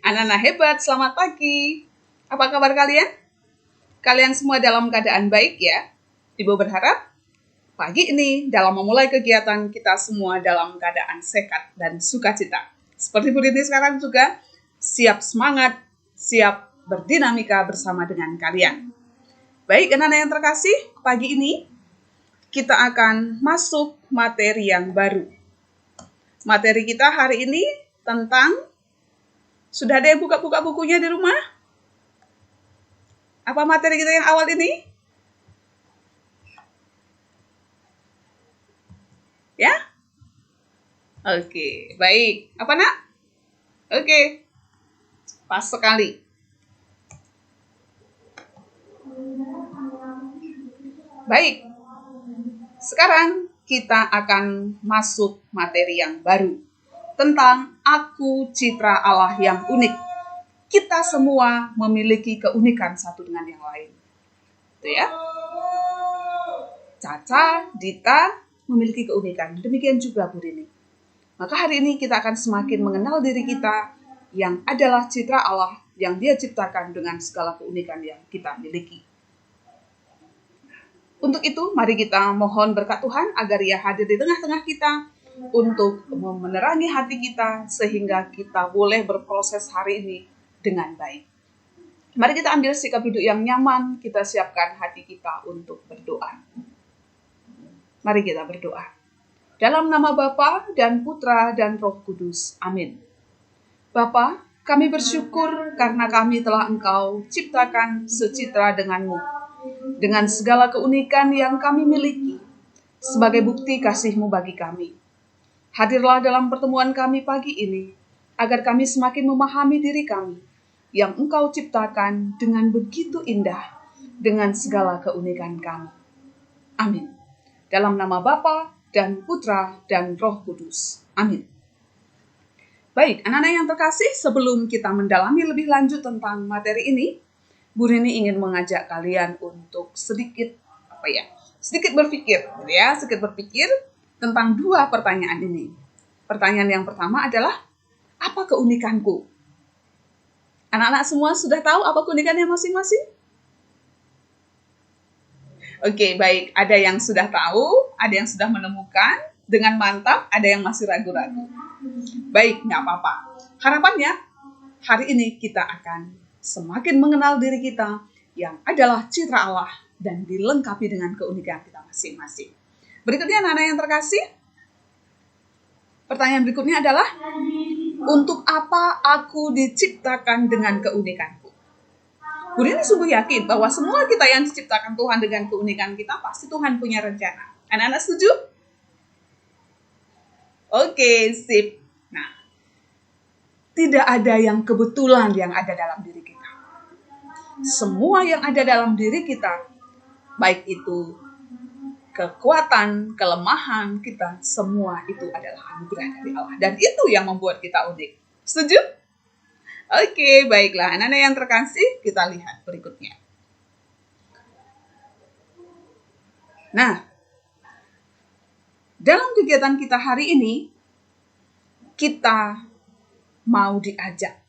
Anak-anak hebat, selamat pagi. Apa kabar kalian? Kalian semua dalam keadaan baik ya? Ibu berharap pagi ini dalam memulai kegiatan kita semua dalam keadaan sehat dan sukacita. Seperti Bu Rini sekarang juga siap semangat, siap berdinamika bersama dengan kalian. Baik anak-anak yang terkasih, pagi ini kita akan masuk materi yang baru. Materi kita hari ini tentang, sudah ada yang buka-buka bukunya di rumah? Apa materi kita yang awal ini? Ya? Oke, baik. Apa nak? Oke, pas sekali. Baik, sekarang kita akan masuk materi yang baru tentang aku citra Allah yang unik. Kita semua memiliki keunikan satu dengan yang lain. Itu ya. Caca, Dita memiliki keunikan. Demikian juga Bu Rini. Maka hari ini kita akan semakin mengenal diri kita yang adalah citra Allah yang Dia ciptakan dengan segala keunikan yang kita miliki. Untuk itu, mari kita mohon berkat Tuhan agar Ia hadir di tengah-tengah kita untuk menerangi hati kita sehingga kita boleh berproses hari ini dengan baik. Mari kita ambil sikap duduk yang nyaman, kita siapkan hati kita untuk berdoa. Mari kita berdoa. Dalam nama Bapa dan Putra dan Roh Kudus. Amin. Bapa, kami bersyukur karena kami telah Engkau ciptakan secitra denganmu, dengan segala keunikan yang kami miliki, sebagai bukti kasih-Mu bagi kami. Hadirlah dalam pertemuan kami pagi ini, agar kami semakin memahami diri kami, yang Engkau ciptakan dengan begitu indah, dengan segala keunikan kami. Amin. Dalam nama Bapa dan Putra dan Roh Kudus. Amin. Baik, anak-anak yang terkasih, sebelum kita mendalami lebih lanjut tentang materi ini, Bu Rini ingin mengajak kalian untuk sedikit berpikir, sedikit berpikir tentang dua pertanyaan ini. Pertanyaan yang pertama adalah, apa keunikanku? Anak-anak semua sudah tahu apa keunikannya masing-masing? Oke, baik. Ada yang sudah tahu, ada yang sudah menemukan dengan mantap, ada yang masih ragu-ragu. Baik, nggak apa-apa. Harapannya, hari ini kita akan semakin mengenal diri kita yang adalah citra Allah dan dilengkapi dengan keunikan kita masing-masing. Berikutnya anak-anak yang terkasih, pertanyaan berikutnya adalah, untuk apa aku diciptakan dengan keunikanku? Bu Rini sungguh yakin bahwa semua kita yang diciptakan Tuhan dengan keunikan kita, pasti Tuhan punya rencana. Anak-anak setuju? Oke, sip. Nah, tidak ada yang kebetulan yang ada dalam diri kita. Semua yang ada dalam diri kita, baik itu kekuatan, kelemahan kita, semua itu adalah anugerah dari Allah. Dan itu yang membuat kita unik. Setuju? Oke, baiklah. Anak-anak yang terkasih, kita lihat berikutnya. Nah, dalam kegiatan kita hari ini, kita mau diajak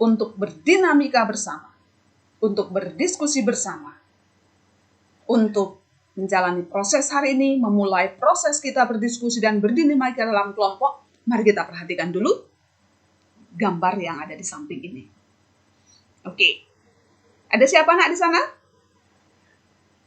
untuk berdinamika bersama, untuk berdiskusi bersama, untuk menjalani proses hari ini, memulai proses kita berdiskusi dan berdinamika dalam kelompok. Mari kita perhatikan dulu gambar yang ada di samping ini. Oke. Ada siapa nak di sana?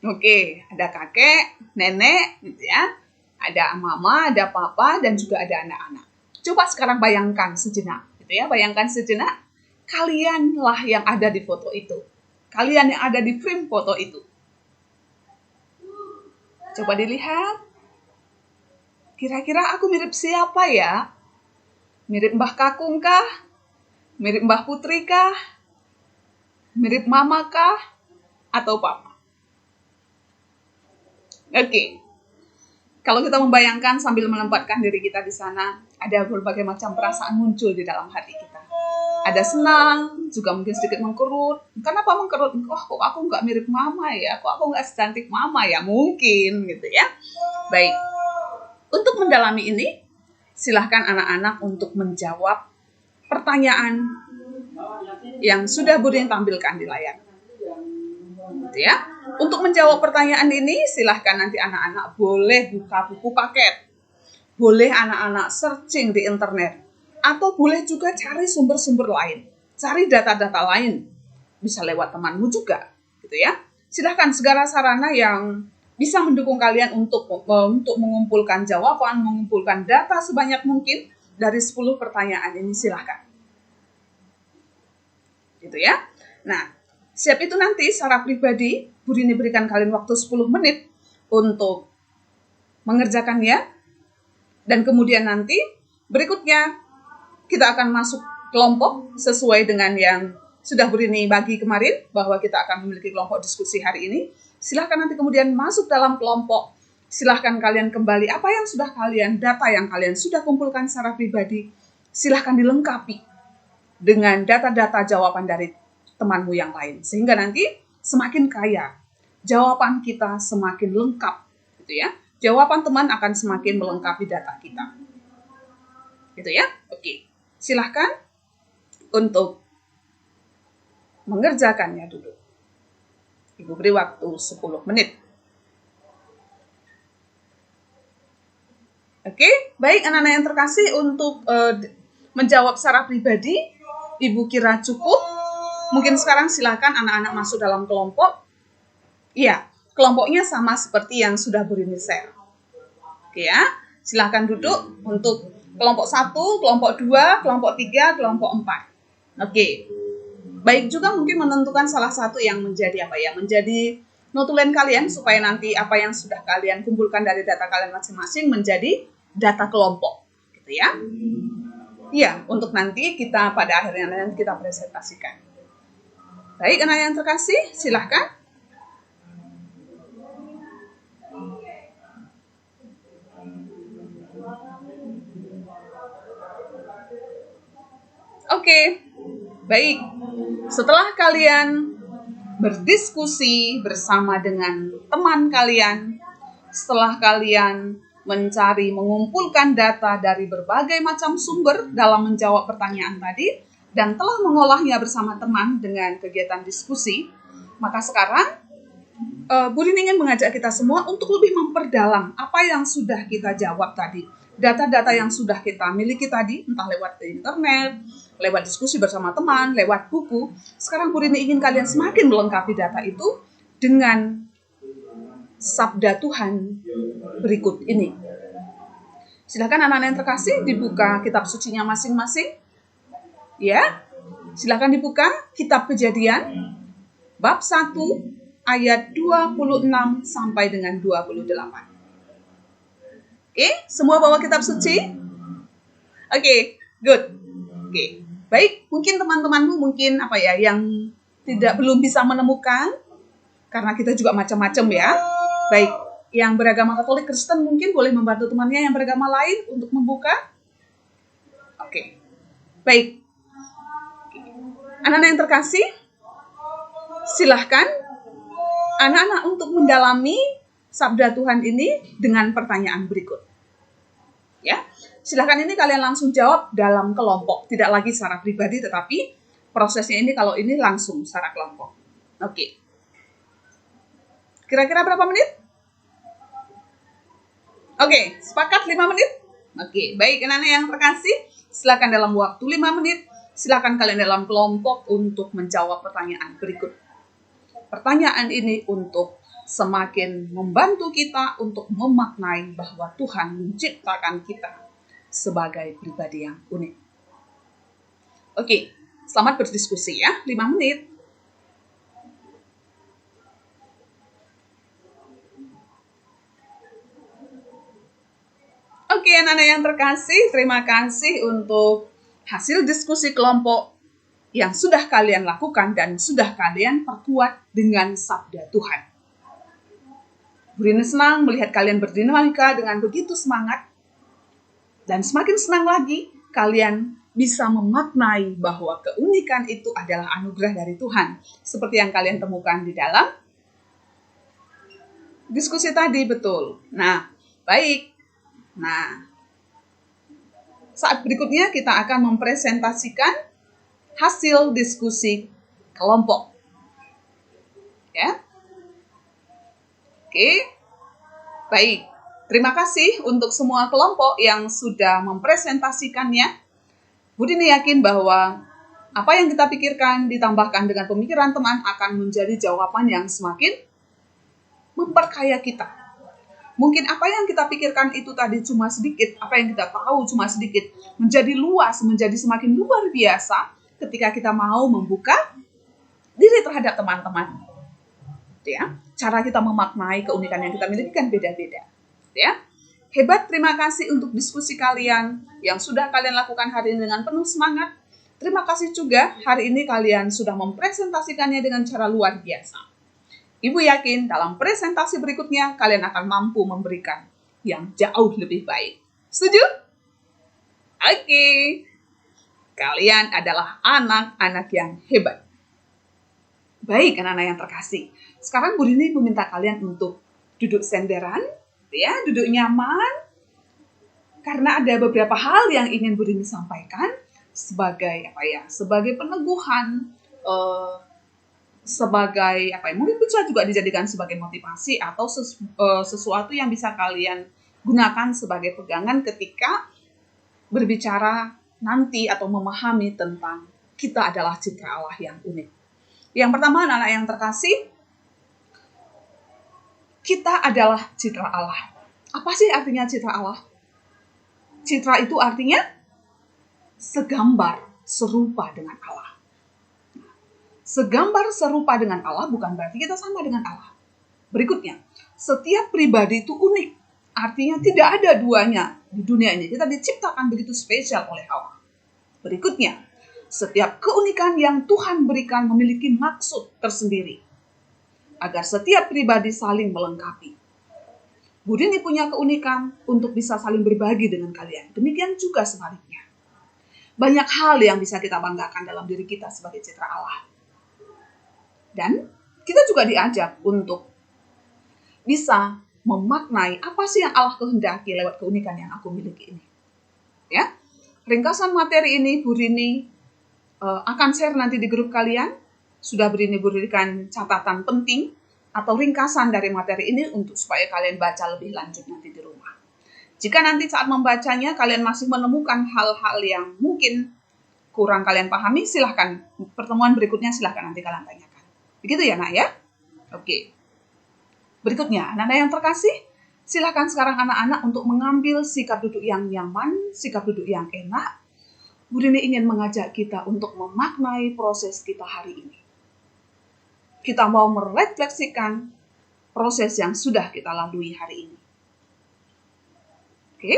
Oke, ada kakek, nenek, gitu ya. Ada mama, ada papa, dan juga ada anak-anak. Coba sekarang bayangkan sejenak, gitu ya. Bayangkan sejenak, kalianlah yang ada di foto itu. Kalian yang ada di frame foto itu. Coba dilihat. Kira-kira aku mirip siapa ya? Mirip Mbah Kakung kah? Mirip Mbah Putri kah? Mirip Mama kah? Atau Papa? Oke. Kalau kita membayangkan sambil menempatkan diri kita di sana, ada berbagai macam perasaan muncul di dalam hati kita. Ada senang, juga mungkin sedikit mengkerut. Kenapa mengkerut? Kok aku nggak mirip Mama ya? Kok aku nggak secantik Mama ya? Mungkin gitu ya. Baik. Untuk mendalami ini, silahkan anak-anak untuk menjawab pertanyaan yang sudah Bu Rini tampilkan di layar. Gitu ya. Untuk menjawab pertanyaan ini, silahkan nanti anak-anak boleh buka buku paket. Boleh anak-anak searching di internet. Atau boleh juga cari sumber-sumber lain. Cari data-data lain. Bisa lewat temanmu juga. Gitu ya. Silahkan segala sarana yang bisa mendukung kalian untuk mengumpulkan jawaban, mengumpulkan data sebanyak mungkin dari 10 pertanyaan ini, silahkan. Gitu ya. Nah, siap itu nanti secara pribadi, Bu Rini berikan kalian waktu 10 menit untuk mengerjakannya. Dan kemudian nanti berikutnya kita akan masuk kelompok sesuai dengan yang sudah Bu Rini bagi kemarin, bahwa kita akan memiliki kelompok diskusi hari ini. Silahkan nanti kemudian masuk dalam kelompok. Silahkan kalian kembali apa yang sudah kalian, data yang kalian sudah kumpulkan secara pribadi, silahkan dilengkapi dengan data-data jawaban dari temanmu yang lain. Sehingga nanti semakin kaya, jawaban kita semakin lengkap. Gitu ya. Jawaban teman akan semakin melengkapi data kita. Gitu ya. Oke. Silahkan untuk mengerjakannya dulu. Ibu beri waktu 10 menit. Oke, baik anak-anak yang terkasih, untuk menjawab secara pribadi, Ibu kira cukup. Mungkin sekarang silakan anak-anak masuk dalam kelompok. Iya, kelompoknya sama seperti yang sudah Bu Rini share. Oke ya, silakan duduk untuk kelompok 1, kelompok 2, kelompok 3, kelompok 4. Oke. Baik juga mungkin menentukan salah satu yang menjadi menjadi notulen kalian, supaya nanti apa yang sudah kalian kumpulkan dari data kalian masing-masing menjadi data kelompok, gitu ya. Iya, untuk nanti kita pada akhirnya nanti kita presentasikan. Baik, anak yang terkasih, silahkan. Oke, baik. Setelah kalian berdiskusi bersama dengan teman kalian, setelah kalian mencari, mengumpulkan data dari berbagai macam sumber dalam menjawab pertanyaan tadi, dan telah mengolahnya bersama teman dengan kegiatan diskusi, maka sekarang Bu Rini ingin mengajak kita semua untuk lebih memperdalam apa yang sudah kita jawab tadi. Data-data yang sudah kita miliki tadi, entah lewat internet, lewat diskusi bersama teman, lewat buku. Sekarang Bu Rini ingin kalian semakin melengkapi data itu dengan sabda Tuhan berikut ini. Silakan anak-anak yang terkasih dibuka kitab sucinya masing-masing. Ya, silakan dibuka kitab Kejadian bab 1 ayat 26 sampai dengan 28. Oke, semua bawa kitab suci? Oke, good. Oke, baik. Mungkin teman-temanmu yang belum bisa menemukan, karena kita juga macam-macam ya. Baik, yang beragama Katolik Kristen mungkin boleh membantu temannya yang beragama lain untuk membuka. Oke, baik. Anak-anak yang terkasih, silahkan anak-anak untuk mendalami sabda Tuhan ini dengan pertanyaan berikut. Ya, silahkan ini kalian langsung jawab dalam kelompok, tidak lagi secara pribadi, tetapi prosesnya ini kalau ini langsung secara kelompok. Oke. Kira-kira berapa menit? Oke, sepakat 5 menit? Oke, baik anak-anak yang terkasih, silakan dalam waktu 5 menit, silakan kalian dalam kelompok untuk menjawab pertanyaan berikut. Pertanyaan ini untuk semakin membantu kita untuk memaknai bahwa Tuhan menciptakan kita sebagai pribadi yang unik. Oke, selamat berdiskusi ya, 5 menit. Oke, anak-anak yang terkasih, terima kasih untuk hasil diskusi kelompok yang sudah kalian lakukan dan sudah kalian perkuat dengan sabda Tuhan. Bu Rini senang melihat kalian berdinamika dengan begitu semangat, dan semakin senang lagi kalian bisa memaknai bahwa keunikan itu adalah anugerah dari Tuhan, seperti yang kalian temukan di dalam diskusi tadi, betul. Nah, baik. Nah, saat berikutnya kita akan mempresentasikan hasil diskusi kelompok. Ya. Oke. Baik. Terima kasih untuk semua kelompok yang sudah mempresentasikannya. Bu Dini yakin bahwa apa yang kita pikirkan ditambahkan dengan pemikiran teman akan menjadi jawaban yang semakin memperkaya kita. Mungkin apa yang kita pikirkan itu tadi cuma sedikit, apa yang kita tahu cuma sedikit, menjadi luas, menjadi semakin luar biasa ketika kita mau membuka diri terhadap teman-teman. Ya, cara kita memaknai keunikan yang kita miliki kan beda-beda. Ya, hebat, terima kasih untuk diskusi kalian yang sudah kalian lakukan hari ini dengan penuh semangat. Terima kasih juga hari ini kalian sudah mempresentasikannya dengan cara luar biasa. Ibu yakin dalam presentasi berikutnya kalian akan mampu memberikan yang jauh lebih baik. Setuju? Oke. Kalian adalah anak-anak yang hebat. Baik, anak-anak yang terkasih. Sekarang Bu Dini meminta kalian untuk duduk senderan, ya, duduk nyaman. Karena ada beberapa hal yang ingin Bu Dini sampaikan sebagai sebagai peneguhan, sebagai mungkin bisa juga dijadikan sebagai motivasi atau sesuatu yang bisa kalian gunakan sebagai pegangan ketika berbicara nanti atau memahami tentang kita adalah citra Allah yang unik. Yang pertama, anak-anak yang terkasih, kita adalah citra Allah. Apa sih artinya citra Allah? Citra itu artinya segambar, serupa dengan Allah. Segambar serupa dengan Allah bukan berarti kita sama dengan Allah. Berikutnya, setiap pribadi itu unik. Artinya tidak ada duanya di dunia ini. Kita diciptakan begitu spesial oleh Allah. Berikutnya, setiap keunikan yang Tuhan berikan memiliki maksud tersendiri. Agar setiap pribadi saling melengkapi. Bu Dini punya keunikan untuk bisa saling berbagi dengan kalian. Demikian juga sebaliknya. Banyak hal yang bisa kita banggakan dalam diri kita sebagai citra Allah. Dan kita juga diajak untuk bisa memaknai apa sih yang Allah kehendaki lewat keunikan yang aku miliki ini. Ya, ringkasan materi ini Bu Dini akan share nanti di grup kalian. Sudah Bu Dini berikan catatan penting atau ringkasan dari materi ini untuk supaya kalian baca lebih lanjut nanti di rumah. Jika nanti saat membacanya kalian masih menemukan hal-hal yang mungkin kurang kalian pahami, silahkan pertemuan berikutnya silahkan nanti kalian tanyakan. Begitu ya, Nak ya? Oke. Berikutnya, anak-anak yang terkasih, silakan sekarang anak-anak untuk mengambil sikap duduk yang nyaman, sikap duduk yang enak. Bu Dini ingin mengajak kita untuk memaknai proses kita hari ini. Kita mau merefleksikan proses yang sudah kita lalui hari ini. Oke.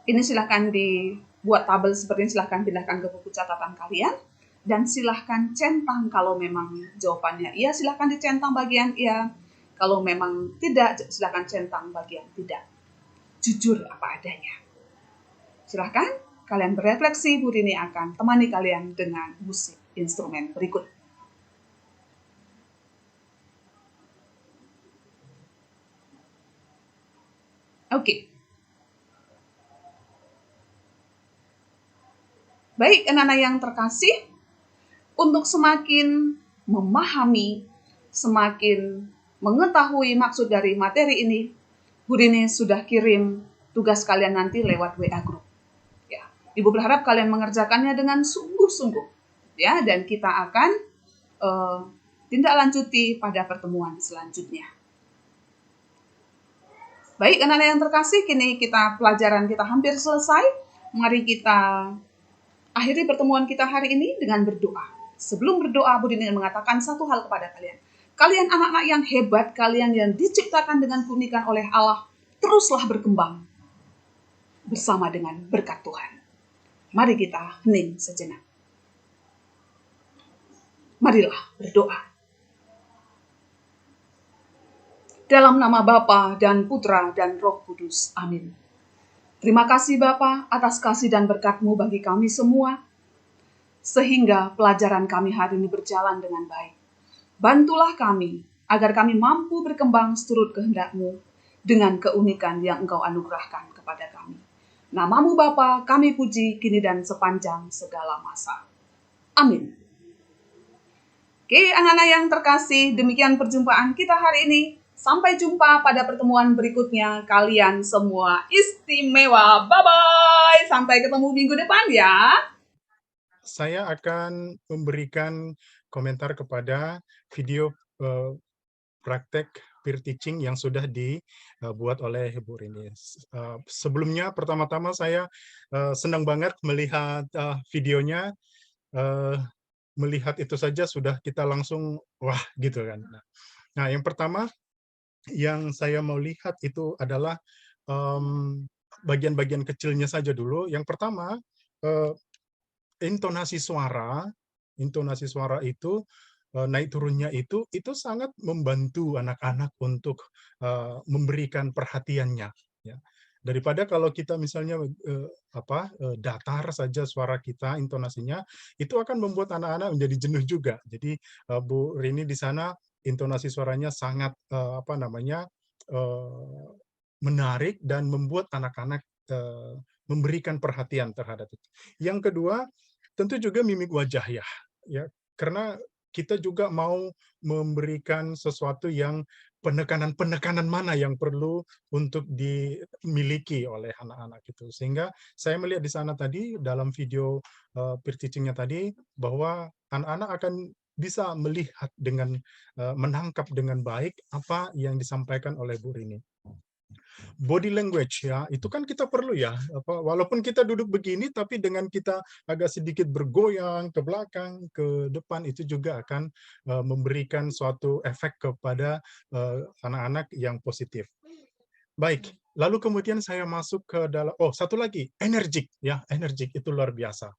Ini silakan dibuat tabel seperti ini, silakan pindahkan ke buku catatan kalian. Dan silahkan centang kalau memang jawabannya iya, silahkan dicentang bagian iya. Kalau memang tidak, silahkan centang bagian tidak. Jujur apa adanya. Silahkan kalian berefleksi, Bu Dini akan temani kalian dengan musik instrumen berikut. Oke. Baik, anak-anak yang terkasih, untuk semakin memahami, semakin mengetahui maksud dari materi ini, Bu Dini sudah kirim tugas kalian nanti lewat WA Group. Ya, Ibu berharap kalian mengerjakannya dengan sungguh-sungguh, ya, dan kita akan tindak lanjuti pada pertemuan selanjutnya. Baik, anak-anak yang terkasih, kini pelajaran kita hampir selesai. Mari kita akhiri pertemuan kita hari ini dengan berdoa. Sebelum berdoa, Bu Dini mengatakan satu hal kepada kalian. Kalian anak-anak yang hebat, kalian yang diciptakan dengan keunikan oleh Allah, teruslah berkembang bersama dengan berkat Tuhan. Mari kita hening sejenak. Marilah berdoa. Dalam nama Bapa dan Putra dan Roh Kudus. Amin. Terima kasih Bapa atas kasih dan berkat-Mu bagi kami semua. Sehingga pelajaran kami hari ini berjalan dengan baik. Bantulah kami, agar kami mampu berkembang seturut kehendak-Mu dengan keunikan yang Engkau anugerahkan kepada kami. Nama-Mu Bapa, kami puji kini dan sepanjang segala masa. Amin. Oke, anak-anak yang terkasih, demikian perjumpaan kita hari ini. Sampai jumpa pada pertemuan berikutnya. Kalian semua istimewa. Bye-bye. Sampai ketemu minggu depan ya. Saya akan memberikan komentar kepada video praktek peer teaching yang sudah dibuat oleh Bu Rini. Sebelumnya, pertama-tama saya senang banget melihat videonya. Melihat itu saja sudah kita langsung wah gitu kan. Nah, yang pertama yang saya mau lihat itu adalah bagian-bagian kecilnya saja dulu. Yang pertama, intonasi suara. Intonasi suara itu naik turunnya itu sangat membantu anak-anak untuk memberikan perhatiannya, ya. Daripada kalau kita misalnya datar saja suara kita, intonasinya, itu akan membuat anak-anak menjadi jenuh juga. Jadi Bu Rini di sana intonasi suaranya sangat menarik dan membuat anak-anak memberikan perhatian terhadap itu. Yang kedua, tentu juga mimik wajah ya. Karena kita juga mau memberikan sesuatu yang penekanan-penekanan mana yang perlu untuk dimiliki oleh anak-anak itu. Sehingga saya melihat di sana tadi dalam video peer teaching-nya tadi bahwa anak-anak akan bisa melihat dengan menangkap dengan baik apa yang disampaikan oleh Bu Rini. Body language ya, itu kan kita perlu ya, walaupun kita duduk begini, tapi dengan kita agak sedikit bergoyang ke belakang, ke depan, itu juga akan memberikan suatu efek kepada anak-anak yang positif. Baik, lalu kemudian saya masuk ke dalam, satu lagi, energik ya, energik itu luar biasa.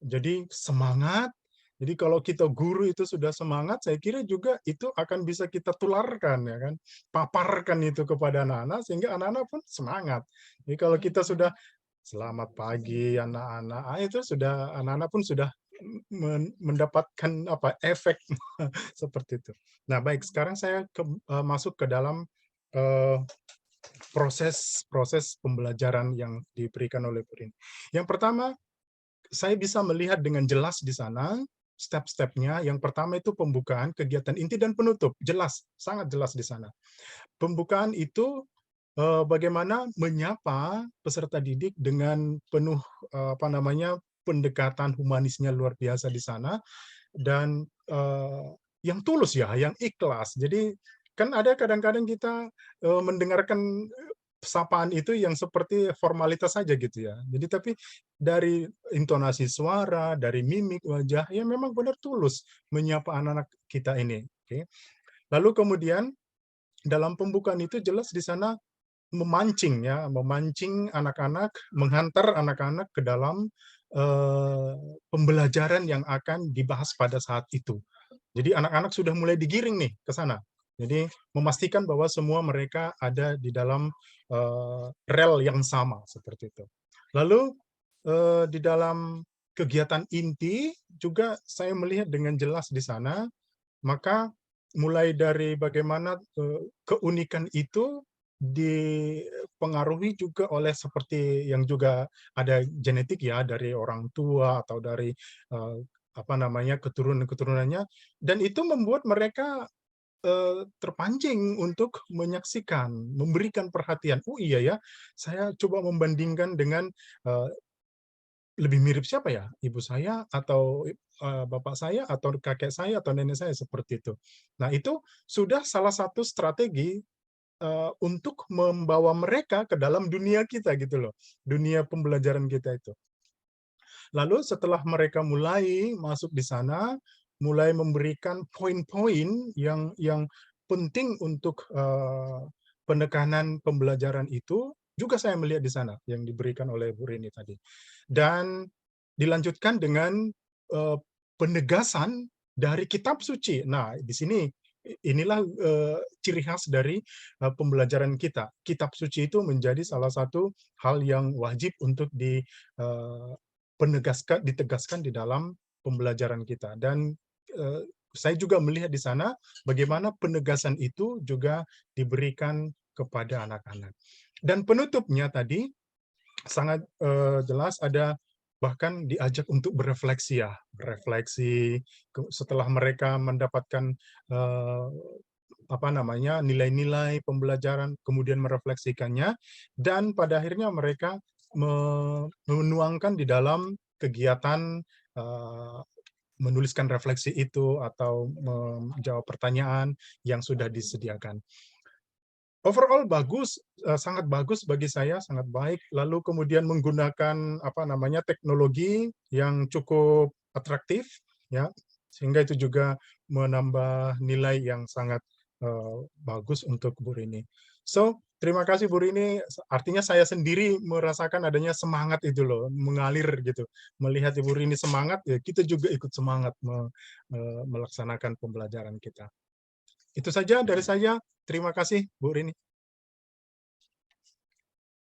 Jadi semangat. Jadi kalau kita guru itu sudah semangat, saya kira juga itu akan bisa kita tularkan ya kan, paparkan itu kepada anak-anak sehingga anak-anak pun semangat. Jadi kalau kita sudah selamat pagi anak-anak, itu sudah anak-anak pun sudah mendapatkan efek seperti itu. Nah baik, sekarang saya masuk ke dalam proses pembelajaran yang diberikan oleh Bu Rini. Yang pertama, saya bisa melihat dengan jelas di sana step-stepnya. Yang pertama itu pembukaan, kegiatan inti dan penutup. Jelas, sangat jelas di sana. Pembukaan itu bagaimana menyapa peserta didik dengan penuh pendekatan humanisnya luar biasa di sana, dan yang tulus ya, yang ikhlas. Jadi kan ada kadang-kadang kita mendengarkan sapaan itu yang seperti formalitas saja gitu ya. Jadi tapi dari intonasi suara, dari mimik wajah, ya memang benar tulus menyapa anak-anak kita ini. Oke. Lalu kemudian dalam pembukaan itu jelas di sana memancing ya, memancing anak-anak, menghantar anak-anak ke dalam pembelajaran yang akan dibahas pada saat itu. Jadi anak-anak sudah mulai digiring nih ke sana. Jadi memastikan bahwa semua mereka ada di dalam rel yang sama seperti itu. Lalu di dalam kegiatan inti juga saya melihat dengan jelas di sana, maka mulai dari bagaimana keunikan itu dipengaruhi juga oleh seperti yang juga ada genetik ya, dari orang tua atau dari keturunan-keturunannya, dan itu membuat mereka terpancing untuk menyaksikan, memberikan perhatian. Oh iya ya, saya coba membandingkan dengan lebih mirip siapa ya? Ibu saya atau bapak saya atau kakek saya atau nenek saya seperti itu. Nah, itu sudah salah satu strategi untuk membawa mereka ke dalam dunia kita gitu loh, dunia pembelajaran kita itu. Lalu setelah mereka mulai masuk di sana, mulai memberikan poin-poin yang penting untuk penekanan pembelajaran itu, juga saya melihat di sana yang diberikan oleh Bu Rini tadi. Dan dilanjutkan dengan penegasan dari kitab suci. Nah, di sini inilah ciri khas dari pembelajaran kita. Kitab suci itu menjadi salah satu hal yang wajib untuk ditegaskan di dalam pembelajaran kita. Dan saya juga melihat di sana bagaimana penegasan itu juga diberikan kepada anak-anak. Dan penutupnya tadi sangat jelas ada bahkan diajak untuk berefleksi ya, berefleksi setelah mereka mendapatkan apa namanya, nilai-nilai pembelajaran, kemudian merefleksikannya, dan pada akhirnya mereka menuangkan di dalam kegiatan menuliskan refleksi itu atau menjawab pertanyaan yang sudah disediakan. Overall bagus, sangat bagus bagi saya, sangat baik. Lalu kemudian menggunakan apa namanya, teknologi yang cukup atraktif, ya, sehingga itu juga menambah nilai yang sangat bagus untuk Bu Rini. So, terima kasih Bu Rini, artinya saya sendiri merasakan adanya semangat itu loh, mengalir gitu. Melihat Ibu Rini semangat, ya kita juga ikut semangat melaksanakan pembelajaran kita. Itu saja dari saya. Terima kasih, Bu Rini.